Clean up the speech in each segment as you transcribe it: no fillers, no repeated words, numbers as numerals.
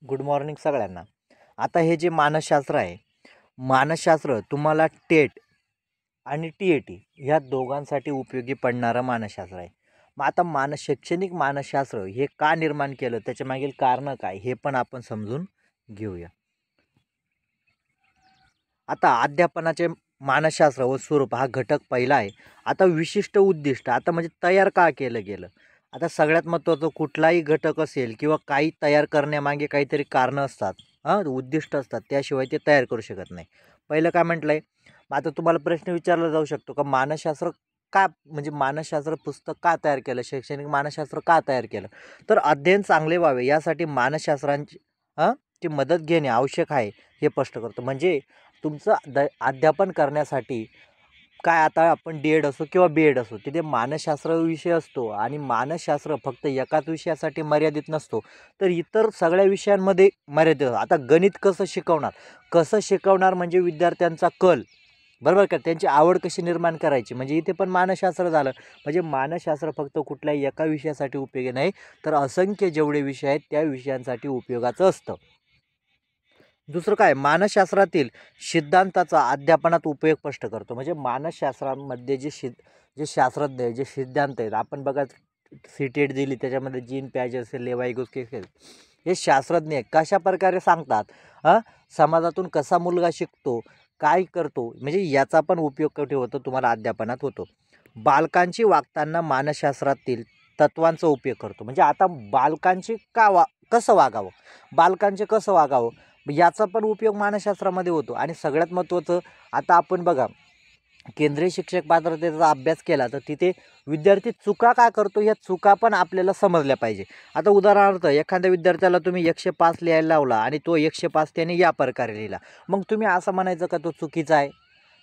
Good morning सगळ्यांना. आता हे जे मानसशास्त्र आहे, मानसशास्त्र तुम्हाला टेट आणि TAT ह्या दोघांसाठी उपयोगी पडणारं मानसशास्त्र आहे. मग आता शैक्षणिक मानसशास्त्र हे का निर्माण केलं, त्याच्या मागील कारणं काय, हे पण आपण समजून घेऊया. आता अध्यापनाचे मानसशास्त्र व स्वरूप हा घटक पहिला आहे. आता विशिष्ट उद्दिष्ट, आता म्हणजे तयार का केलं गेलं. आता सगळ्यात महत्त्वाचं, कुठलाही घटक असेल किंवा काही तयार करण्यामागे काहीतरी कारणं असतात, उद्दिष्ट असतात, त्याशिवाय ते तयार करू शकत नाही. पहिलं काय म्हटलं आहे. आता तुम्हाला प्रश्न विचारला जाऊ शकतो का, मानसशास्त्र का, म्हणजे मानसशास्त्र पुस्तक का तयार केलं, शैक्षणिक मानसशास्त्र का तयार केलं. तर अध्ययन चांगले व्हावे यासाठी मानसशास्त्रांची ची मदत घेणे आवश्यक आहे हे स्पष्ट करतो. म्हणजे तुमचं अध्यापन करण्यासाठी काय, आता आपण D.Ed असो किंवा B.Ed असो, तिथे मानसशास्त्र विषय असतो आणि मानसशास्त्र फक्त एकाच विषयासाठी मर्यादित नसतो, तर इतर सगळ्या विषयांमध्ये मर्यादित. आता गणित कसं शिकवणार म्हणजे विद्यार्थ्यांचा कल, बरोबर का, त्यांची आवड कशी निर्माण करायची, म्हणजे इथे पण मानसशास्त्र झालं. म्हणजे मानसशास्त्र फक्त कुठल्याही एका विषयासाठी उपयोगी नाही, तर असंख्य जेवढे विषय आहेत त्या विषयांसाठी उपयोगाचं असतं. दुसरं काय, मानसशास्त्रातील सिद्धांताचा अध्यापनात उपयोग स्पष्ट करतो. म्हणजे मानसशास्त्रामध्ये जे शास्त्रज्ञ आहे, जे सिद्धांत आहेत, आपण बघा CTET दिली, त्याच्यामध्ये जीन पियाजे असेल, लेवाई-गोस्की असेल, हे शास्त्रज्ञ कशा प्रकारे सांगतात, समाजातून कसा मुलगा शिकतो, काय करतो, म्हणजे याचा पण उपयोग कुठे होतो, तुम्हाला अध्यापनात होतो. बालकांची वागताना मानसशास्त्रातील तत्वांचा उपयोग करतो. म्हणजे आता बालकांची कसं वागावं याचा पण उपयोग मानसशास्त्रामध्ये होतो. आणि सगळ्यात महत्त्वाचं, आता आपण बघा केंद्रीय शिक्षक पात्रतेचा अभ्यास केला, तर तिथे विद्यार्थी चुका का करतो, या चुका पण आपल्याला समजल्या पाहिजे. आता उदाहरणार्थ, एखाद्या विद्यार्थ्याला तुम्ही 105 लिहायला लावला आणि तो 105 त्याने या प्रकारे लिहिला, मग तुम्ही असं म्हणायचं का तो चुकीचा आहे,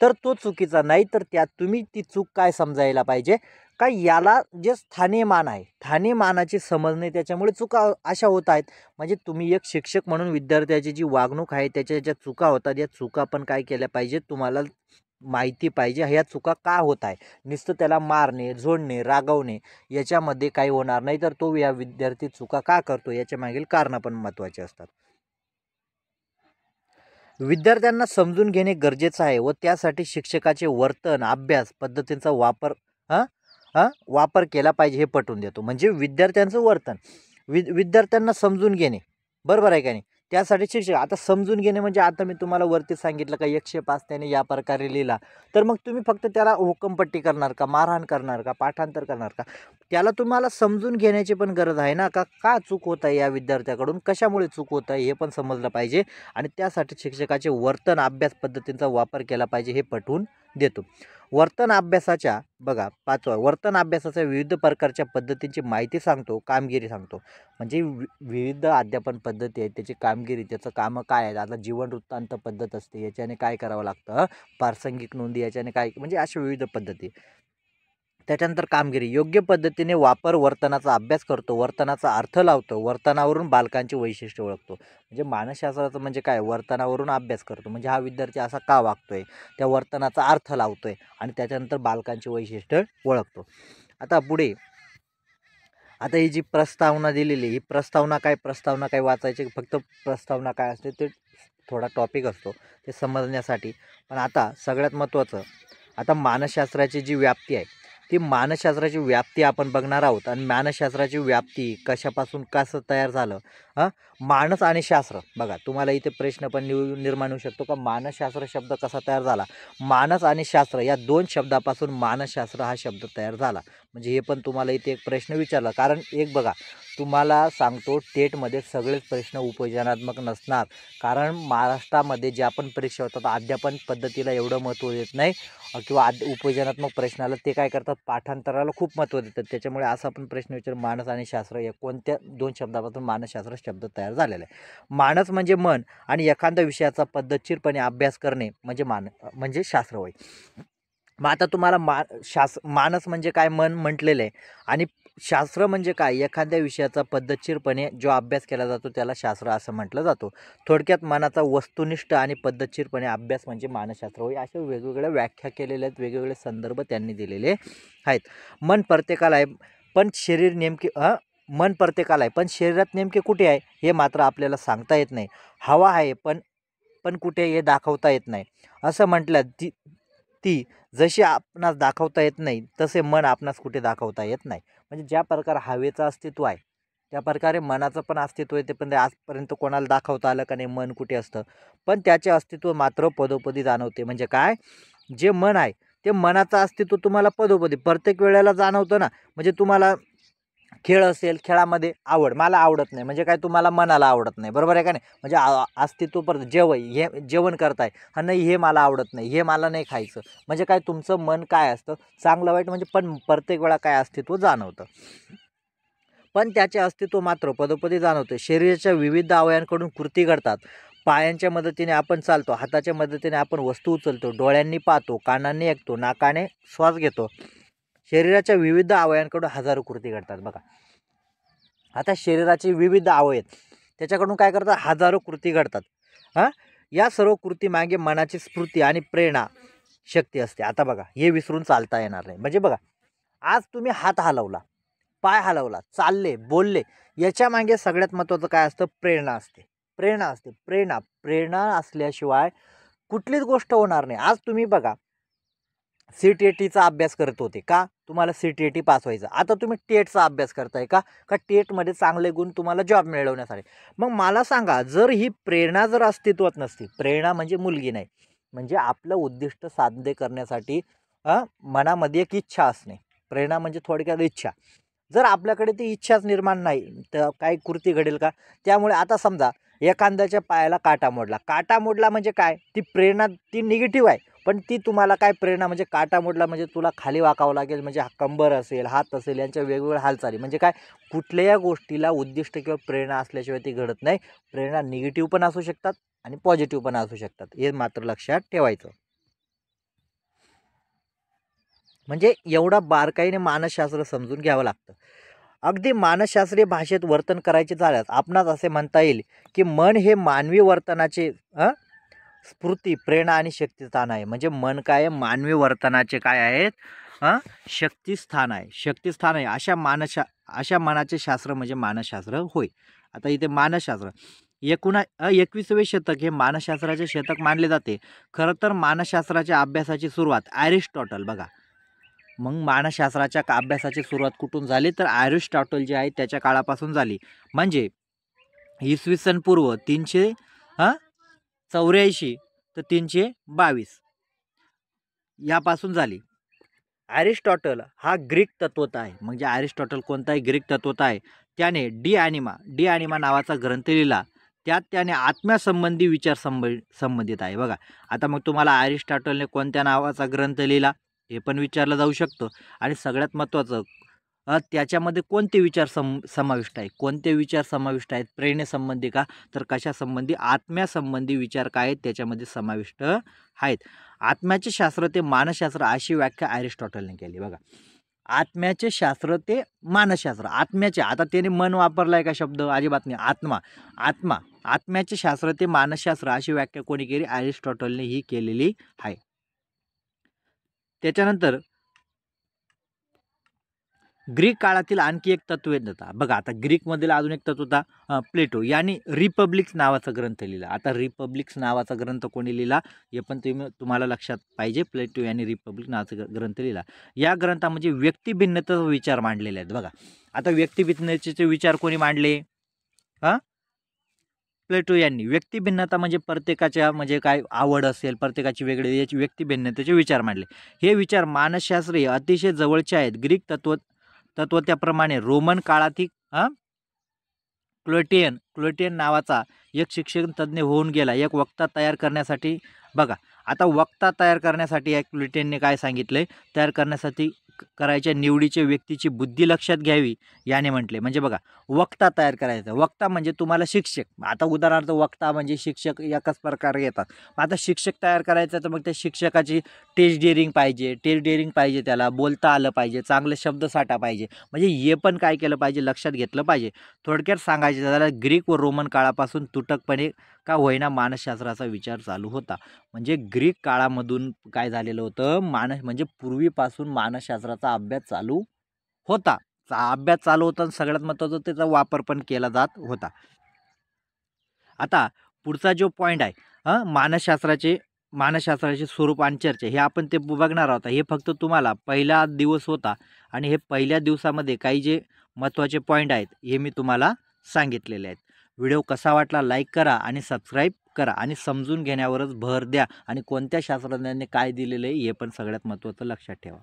तर तो चुकीचा नाही. तर त्यात तुम्ही ती चूक काय समजायला पाहिजे का, याला जे स्थानियमान आहे, स्थानियमानाची समजणे, त्याच्यामुळे चुका अशा होत आहेत. म्हणजे तुम्ही एक शिक्षक म्हणून विद्यार्थ्याची जी वागणूक आहे, त्याच्या ज्या चुका होतात, या चुका पण काय केल्या पाहिजे, तुम्हाला माहिती पाहिजे ह्या चुका का होत आहे. नुसतं त्याला मारणे, झोडणे, रागवणे याच्यामध्ये काही होणार नाही, तर तो या विद्यार्थी चुका का करतो याच्या मागील कारणं पण महत्त्वाचे असतात. विद्यार्थ्यांना समजून घेणे गरजेचं आहे व त्यासाठी शिक्षकाचे वर्तन, अभ्यास पद्धतींचा वापर केला पाहिजे हे पटवून देतो. म्हणजे विद्यार्थ्यांचं वर्तन, विद्यार्थ्यांना समजून घेणे, बरोबर आहे का नाही, त्यासाठी शिक्षक. आता समजून घेणे म्हणजे, आता मी तुम्हाला वरती सांगितलं का 105 त्याने या प्रकारे लिहिला, तर मग तुम्ही फक्त त्याला हुकमपट्टी करणार का, मारहाण करणार का, पाठांतर करणार का, त्याला तुम्हाला समजून घेण्याची पण गरज आहे ना, का चूक होत आहे या विद्यार्थ्याकडून, कशामुळे चूक होत आहे हे पण समजलं पाहिजे. आणि त्यासाठी शिक्षकाचे वर्तन, अभ्यास पद्धतींचा वापर केला पाहिजे हे पटवून देतो. वर्तन अभ्यासाच्या, बघा 5वा, वर्तन अभ्यासाच्या विविध प्रकारच्या पद्धतींची माहिती सांगतो, कामगिरी सांगतो. म्हणजे विविध अध्यापन पद्धती आहेत, त्याची कामगिरी, त्याचं कामं काय आहेत. आता जीवन वृत्तांत पद्धत असते, याच्याने काय करावं लागतं, प्रासंगिक नोंदी, याच्याने काय, म्हणजे अशा विविध पद्धती. त्याच्यानंतर कामगिरी, योग्य पद्धतीने वापर, वर्तनाचा अभ्यास करतो, वर्तनाचा अर्थ लावतो, वर्तनावरून बालकांची वैशिष्ट्य ओळखतो. म्हणजे मानसशास्त्राचं म्हणजे काय, वर्तनावरून अभ्यास करतो, म्हणजे हा विद्यार्थी असा का वागतोय, त्या वर्तनाचा अर्थ लावतोय आणि त्याच्यानंतर बालकांची वैशिष्ट्य ओळखतो. आता पुढे, आता ही जी प्रस्तावना दिलेली, ही प्रस्तावना काय वाचायची, फक्त प्रस्तावना काय असते ते थोडा टॉपिक असतो ते समजण्यासाठी. पण आता सगळ्यात महत्त्वाचं, आता मानसशास्त्राची जी व्याप्ती आहे, ती मानसशास्त्राची व्याप्ती आपण बघणार आहोत. आणि मानसशास्त्राची व्याप्ती कशापासून कसं तयार झालं, मानस आणि शास्त्र. बघा तुम्हाला इथे प्रश्न पण निर्माण होऊ शकतो का, मानसशास्त्र शब्द कसा तयार झाला. मानस आणि शास्त्र या 2 शब्दापासून मानसशास्त्र हा शब्द तयार झाला. म्हणजे हे पण तुम्हाला इथे एक प्रश्न विचारला. कारण एक बघा, तुम्हाला सांगतो, टेटमध्ये सगळेच प्रश्न उपयोजनात्मक नसणार. कारण महाराष्ट्रामध्ये ज्या पण परीक्षा होतात, अध्यापन पद्धतीला एवढं महत्त्व देत नाही, किंवा उपयोजनात्मक प्रश्नाला ते काय करतात, पाठांतराला खूप महत्त्व देतात. त्याच्यामुळे असा पण प्रश्न विचार, मानस आणि शास्त्र या कोणत्या 2 शब्दापासून मानसशास्त्र शब्द तयार झालेला आहे. मानस म्हणजे मन आणि एखाद्या विषयाचा पद्धतशीरपणे अभ्यास करणे म्हणजे म्हणजे शास्त्र होय. मग आता तुम्हाला मानस म्हणजे काय, मन म्हटलेलं आहे, आणि शास्त्र म्हणजे काय, एखाद्या विषयाचा पद्धतशीरपणे जो अभ्यास केला जातो त्याला शास्त्र असं म्हटलं जातो. थोडक्यात मनाचा वस्तुनिष्ठ आणि पद्धतशीरपणे अभ्यास म्हणजे मानसशास्त्र होय. अशा वेगवेगळ्या व्याख्या केलेल्या आहेत, वेगवेगळे संदर्भ त्यांनी दिलेले आहेत. मन प्रत्येकाला आहे, पण शरीर नेमके मन प्रत्येकाला आहे, पण शरीरात नेमके कुठे आहे हे मात्र आपल्याला सांगता येत नाही. हवा आहे पण पण कुठे हे दाखवता येत नाही. असं म्हटलं ती ती जशी आपणास दाखवता येत नाही तसे मन आपणास कुठे दाखवता येत नाही. म्हणजे ज्या प्रकारे हवेचं अस्तित्व आहे त्या प्रकारे मनाचं पण अस्तित्व आहे. ते पण ते आजपर्यंत कोणाला दाखवता आलं का नाही मन कुठे असतं, पण त्याचे अस्तित्व मात्र पदोपदी जाणवते. म्हणजे काय, जे मन आहे ते मनाचं अस्तित्व तुम्हाला पदोपदी प्रत्येक वेळेला जाणवतं ना. म्हणजे तुम्हाला खेळ असेल, खेळामध्ये आवड, मला आवडत नाही म्हणजे काय, तुम्हाला मनाला आवडत नाही, बरोबर आहे का नाही. म्हणजे अस्तित्व परत हे जेवण करताय, हा नाही हे मला आवडत नाही, हे मला नाही खायचं, म्हणजे काय तुमचं मन काय असतं, चांगलं वाईट म्हणजे पण प्रत्येक वेळा काय अस्तित्व जाणवतं, पण त्याचे अस्तित्व मात्र पदोपदी जाणवते. शरीराच्या विविध अवयवांकडून कृती घडतात. पायांच्या मदतीने आपण चालतो, हाताच्या मदतीने आपण वस्तू उचलतो, डोळ्यांनी पाहतो, कानांनी ऐकतो, नाकाने श्वास घेतो. शरीराच्या विविध अवयवांकडून हजारो कृती घडतात. बघा आता शरीराचे विविध अवयव त्याच्याकडून काय करतात, हजारो कृती घडतात. या सर्व कृती मागे मनाची स्फूर्ती आणि प्रेरणा शक्ती असते. आता बघा हे विसरून चालता येणार नाही. म्हणजे बघा आज तुम्ही हात हलवला, पाय हलवला, चालले, बोलले, याच्या मागे सगळ्यात महत्त्वाचं काय असतं, प्रेरणा असते. प्रेरणा असल्याशिवाय कुठलीच गोष्ट होणार नाही. आज तुम्ही बघा CTETचा अभ्यास करत होते का, तुम्हाला CTET पास व्हायचं, आता तुम्ही टेटचा अभ्यास करताय का टेटमध्ये चांगले गुण तुम्हाला जॉब मिळवण्यासाठी. मग मला सांगा, जर ही प्रेरणा जर अस्तित्वात नसती, प्रेरणा म्हणजे मुलगी नाही, म्हणजे आपलं उद्दिष्ट साध्य करण्यासाठी मनामध्ये एक इच्छा असणे, प्रेरणा म्हणजे थोडक्यात इच्छा. जर आपल्याकडे ती इच्छाच निर्माण नाही तर काही कृती घडेल का. त्यामुळे आता समजा एखाद्याच्या पायाला काटा मोडला म्हणजे काय, ती प्रेरणा ती निगेटिव्ह आहे, पण ती तुम्हाला काय प्रेरणा, म्हणजे काटा मोडला म्हणजे तुला खाली वाकावं लागेल, म्हणजे कंबर असेल, हात असेल, यांच्या वेगवेगळ्या हालचाली, म्हणजे काय, कुठल्याही गोष्टीला उद्दिष्ट किंवा प्रेरणा असल्याशिवाय ती घडत नाही. प्रेरणा निगेटिव्ह पण असू शकतात आणि पॉझिटिव्ह पण असू शकतात, हे मात्र लक्षात ठेवायचं. म्हणजे एवढा बारकाईने मानसशास्त्र समजून घ्यावं लागतं. अगदी मानसशास्त्रीय भाषेत वर्तन करायचे झाल्यास आपणास असे म्हणता येईल की मन हे मानवी वर्तनाचे स्फूर्ती, प्रेरणा आणि शक्तिस्थान आहे. म्हणजे मन काय आहे, मानवी वर्तनाचे काय आहेत, शक्तिस्थान आहे. अशा मनाचे शास्त्र म्हणजे मानसशास्त्र होय. आता इथे मानसशास्त्र 21वे शतक हे मानसशास्त्राचे शतक मानले जाते. खरं तर मानसशास्त्राच्या अभ्यासाची सुरुवात अरिस्टॉटल, बघा मग मानसशास्त्राच्या अभ्यासाची सुरुवात कुठून झाली, तर अरिस्टॉटल जे आहे त्याच्या काळापासून झाली. म्हणजे इसवी पूर्व 384 तर 322 यापासून झाली. अरिस्टॉटल हा ग्रीक तत्वता आहे. म्हणजे अरिस्टॉटल कोणता आहे, ग्रीक तत्वता आहे. त्याने डी ॲनिमा नावाचा ग्रंथ लिहिला. त्यात त्याने आत्म्यासंबंधी विचार संबंधित आहे. बघा आता मग तुम्हाला अरिस्टॉटलने कोणत्या नावाचा ग्रंथ लिहिला हे पण विचारलं जाऊ शकतं. आणि सगळ्यात महत्त्वाचं त्याच्यामध्ये कोणते विचार समाविष्ट आहे, कोणते विचार समाविष्ट आहेत, प्रेरणेसंबंधी का, तर कशासंबंधी, आत्म्यासंबंधी विचार काय आहेत त्याच्यामध्ये समाविष्ट आहेत. आत्म्याचे शास्त्र ते मानसशास्त्र अशी व्याख्या अरिस्टॉटलने केली. बघा आत्म्याचे शास्त्र ते मानसशास्त्र, आत्म्याचे, आता त्याने मन वापरलाय का शब्द, अजिबात नाही, आत्म्याचे शास्त्र ते मानसशास्त्र अशी व्याख्या कोणी केली, अरिस्टॉटलने ही केलेली आहे. त्याच्यानंतर ग्रीक काळातील आणखी एक तत्वज्ञता, बघा आता ग्रीकमधील अजून एक तत्वता प्लेटो यांनी रिपब्लिक्स नावाचा ग्रंथ लिहिला. आता रिपब्लिक्स नावाचा ग्रंथ कोणी लिहिला हे पण तुम्हाला लक्षात पाहिजे. प्लेटो यांनी रिपब्लिक नावाचा ग्रंथ लिहिला. या ग्रंथामध्ये व्यक्तिभिन्नतेचे विचार मांडलेले आहेत. बघा आता व्यक्तिभिन्नतेचे विचार कोणी मांडले, प्लेटो यांनी. व्यक्तिभिन्नता म्हणजे प्रत्येकाच्या म्हणजे काय आवड असेल, प्रत्येकाची वेगळी, याची व्यक्तिभिन्नतेचे विचार मांडले. हे विचार मानसशास्त्रीय अतिशय जवळचे आहेत. ग्रीक तत्वत्याप्रमाणे रोमन काळातील क्लोटियन नावाचा एक शिक्षण तज्ज्ञ होऊन गेला. एक वक्ता तयार करण्यासाठी, बघा आता वक्ता तयार करण्यासाठी या क्लोटियनने काय सांगितले, तयार करण्यासाठी करायच्या निवडीच्या व्यक्तीची बुद्धी लक्षात घ्यावी याने म्हटले. म्हणजे बघा वक्ता तयार करायचा, वक्ता म्हणजे तुम्हाला शिक्षक, आता उदाहरणार्थ वक्ता म्हणजे शिक्षक एकाच प्रकारे येतात. आता शिक्षक तयार करायचं तर मग त्या शिक्षकाची टेस्ट डेअरिंग पाहिजे, त्याला बोलता आलं पाहिजे, चांगले शब्दसाठा पाहिजे. म्हणजे हे पण काय केलं पाहिजे, लक्षात घेतलं पाहिजे. थोडक्यात सांगायचं झालं, ग्रीक व रोमन काळापासून तुटकपणे का होईना मानसशास्त्राचा विचार चालू होता. म्हणजे ग्रीक काळामधून काय झालेलं होतं, म्हणजे पूर्वीपासून मानसशास्त्राचा अभ्यास चालू होता. अभ्यास चालू होता आणि सगळ्यात महत्त्वाचं त्याचा वापर पण केला जात होता. आता पुढचा जो पॉईंट आहे मानसशास्त्राचे स्वरूप आणि चर्चा हे आपण ते बघणार आहोत. हे फक्त तुम्हाला पहिला दिवस होता आणि हे पहिल्या दिवसामध्ये काही जे महत्त्वाचे पॉईंट आहेत हे मी तुम्हाला सांगितलेले आहेत. व्हिडिओ कसा वाटला लाईक करा आणि सबस्क्राईब करा आणि समजून घेण्यावरच भर द्या आणि कोणत्या शास्त्रज्ञांनी काय दिलेलं आहे हे पण सगळ्यात महत्त्वाचं लक्षात ठेवा.